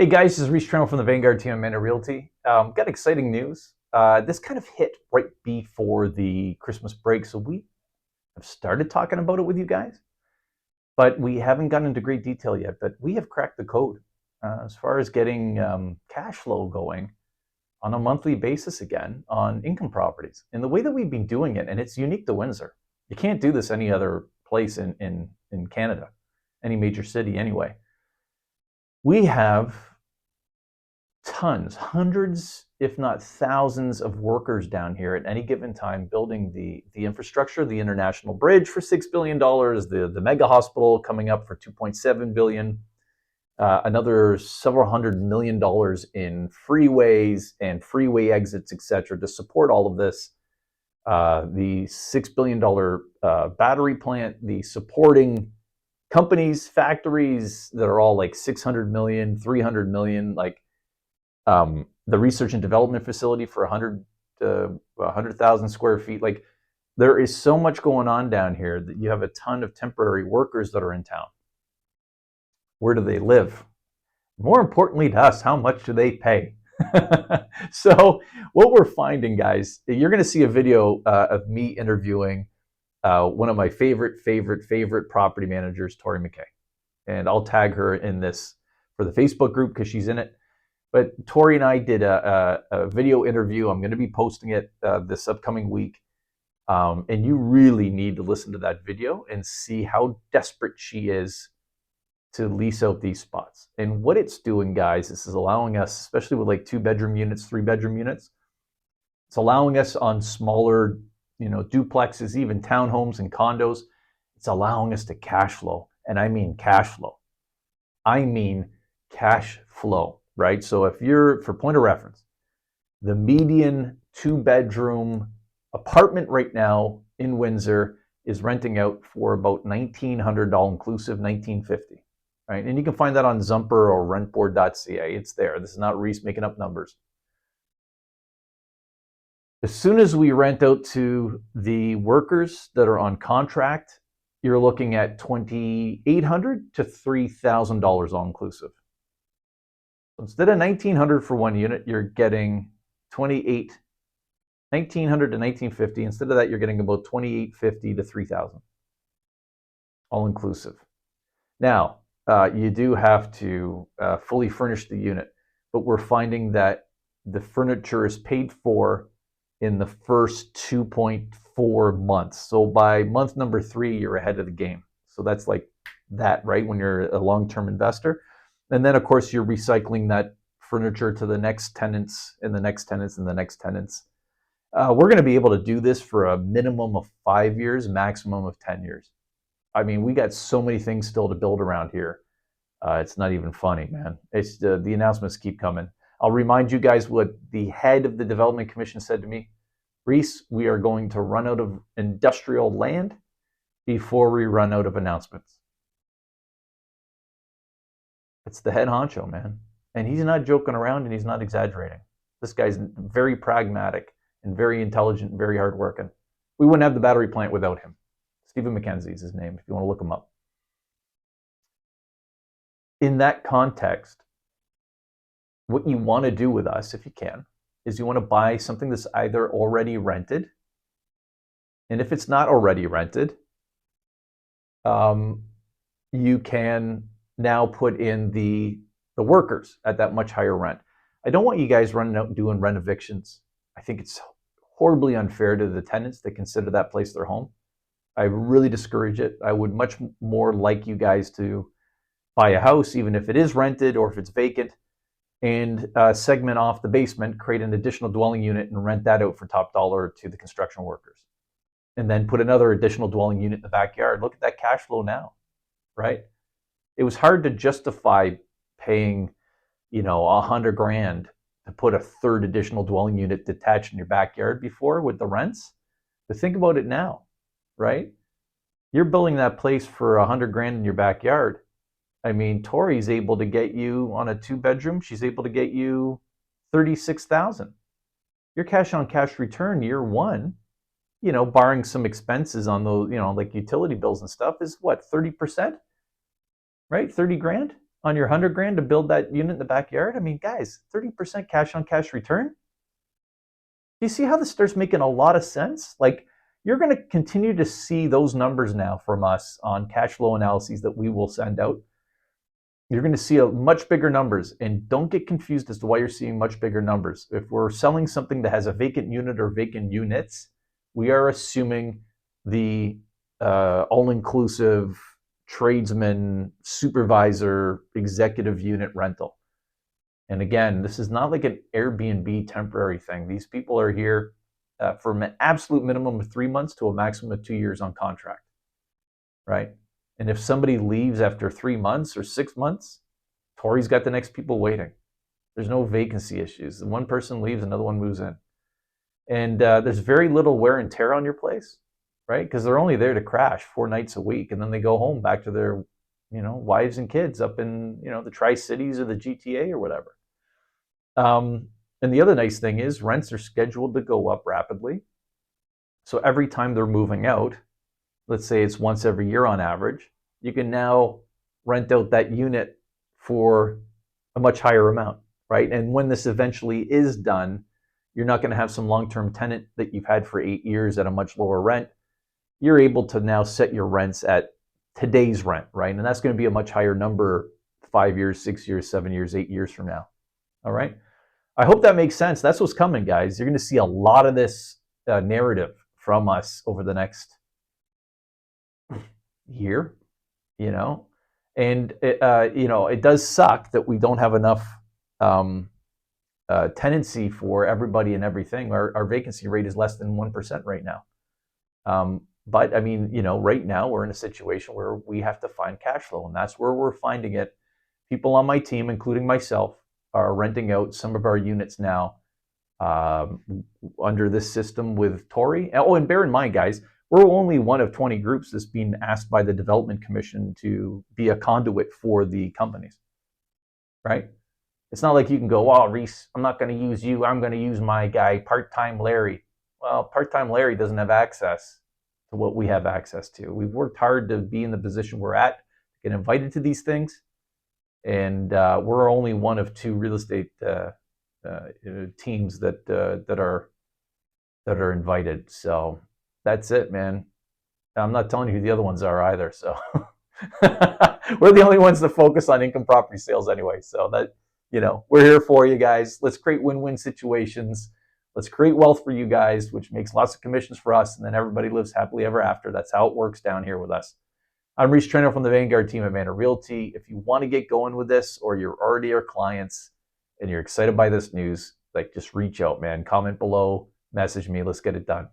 Hey guys, this is Rhys from the Vanguard team on Manor Realty. Got exciting news. This kind of hit right before the Christmas break, so we have started talking about it with you guys, but we haven't gotten into great detail yet. But we have cracked the code as far as getting cash flow going on a monthly basis again on income properties. And the way that we've been doing it, and it's unique to Windsor. You can't do this any other place in Canada, any major city anyway. We have tons, hundreds, if not thousands of workers down here at any given time building the infrastructure, the international bridge for $6 billion, the mega hospital coming up for $2.7 billion, another several $100 million in freeways and freeway exits, etc., to support all of this. The $6 billion battery plant, the supporting companies, factories that are all like 600 million, 300 million, like the research and development facility for 100,000 square feet. Like, there is so much going on down here that you have a ton of temporary workers that are in town. Where do they live? More importantly to us, how much do they pay? So what we're finding, guys, you're going to see a video of me interviewing one of my favorite property managers, Tori McKay. And I'll tag her in this for the Facebook group because she's in it. But Tori and I did a video interview. I'm going to be posting it this upcoming week. And you really need to listen to that video and see how desperate she is to lease out these spots. And what it's doing, guys, this is allowing us, especially with like 2-bedroom units, 3-bedroom units, it's allowing us on smaller, duplexes, even townhomes and condos. It's allowing us to cash flow. And I mean cash flow. I mean cash flow, right? So if you're, for point of reference, the median 2-bedroom apartment right now in Windsor is renting out for about $1,900 all inclusive, $1,950. Right? And you can find that on Zumper or rentboard.ca. It's there. This is not Rhys making up numbers. As soon as we rent out to the workers that are on contract, you're looking at $2,800 to $3,000 all inclusive. So instead of $1,900 for one unit, you're getting $1,900 to $1,950. Instead of that, you're getting about $2,850 to $3,000 all inclusive. Now, you do have to fully furnish the unit, but we're finding that the furniture is paid for in the first 2.4 months. So by month number 3, you're ahead of the game. So that's like that, right? When you're a long-term investor. And then, of course, you're recycling that furniture to the next tenants and the next tenants and the next tenants. We're going to be able to do this for a minimum of 5 years, maximum of 10 years. I mean, we got so many things still to build around here. It's not even funny, man. It's the announcements keep coming. I'll remind you guys what the head of the Development Commission said to me. Rhys, we are going to run out of industrial land before we run out of announcements. It's the head honcho, man. And he's not joking around and he's not exaggerating. This guy's very pragmatic and very intelligent and very hardworking. We wouldn't have the battery plant without him. Stephen McKenzie is his name, if you want to look him up. In that context, what you want to do with us, if you can, is you want to buy something that's either already rented, and if it's not already rented, you can now put in the workers at that much higher rent. I don't want you guys running out and doing rent evictions. I think it's horribly unfair to the tenants that consider that place their home. I really discourage it. I would much more like you guys to buy a house, even if it is rented or if it's vacant, and segment off the basement, create an additional dwelling unit and rent that out for top dollar to the construction workers. And then put another additional dwelling unit in the backyard. Look at that cash flow now, right? It was hard to justify paying, $100,000 to put a third additional dwelling unit detached in your backyard before with the rents. But think about it now, right? You're building that place for $100,000 in your backyard. I mean, Tori's able to get you on a 2-bedroom. She's able to get you $36,000. Your cash on cash return year one, barring some expenses on those, like utility bills and stuff, is what, 30%, right? $30,000. on your 100 grand to build that unit in the backyard? I mean, guys, 30% cash on cash return. Do you see how this starts making a lot of sense? Like, you're going to continue to see those numbers now from us on cash flow analyses that we will send out. You're going to see a much bigger numbers, and don't get confused as to why you're seeing much bigger numbers. If we're selling something that has a vacant unit or vacant units, we are assuming the all-inclusive tradesman, supervisor, executive unit rental. And again, this is not like an Airbnb temporary thing. These people are here from an absolute minimum of 3 months to a maximum of 2 years on contract, right? And if somebody leaves after 3 months or 6 months, Tori's got the next people waiting. There's no vacancy issues. One person leaves, another one moves in. And there's very little wear and tear on your place, right? Because they're only there to crash 4 nights a week, and then they go home back to their, wives and kids up in, the Tri-Cities or the GTA or whatever. And the other nice thing is rents are scheduled to go up rapidly. So every time they're moving out, let's say it's once every year on average, you can now rent out that unit for a much higher amount, right? And when this eventually is done, you're not going to have some long-term tenant that you've had for 8 years at a much lower rent. You're able to now set your rents at today's rent, right? And that's going to be a much higher number 5 years, 6 years, 7 years, 8 years from now. All right. I hope that makes sense. That's what's coming, guys. You're going to see a lot of this narrative from us over the next year, and it does suck that we don't have enough tenancy for everybody and everything. Our vacancy rate is less than 1% right now. But I mean, right now we're in a situation where we have to find cash flow, and that's where we're finding it. People on my team, including myself, are renting out some of our units now under this system with Tori. Oh, and bear in mind, guys, we're only one of 20 groups that's being asked by the Development Commission to be a conduit for the companies, right? It's not like you can go, oh, Rhys, I'm not going to use you. I'm going to use my guy, Part-Time Larry. Well, Part-Time Larry doesn't have access to what we have access to. We've worked hard to be in the position we're at, get invited to these things. And we're only one of 2 real estate teams that are invited. So that's it, man. I'm not telling you who the other ones are either. So we're the only ones that focus on income property sales anyway. So that we're here for you guys. Let's create win-win situations. Let's create wealth for you guys, which makes lots of commissions for us, and then everybody lives happily ever after. That's how it works down here with us. I'm Rhys Trenhaile from the Vanguard team at Manor Realty. If you want to get going with this, or you're already our clients and you're excited by this news, just reach out, man. Comment below, message me. Let's get it done.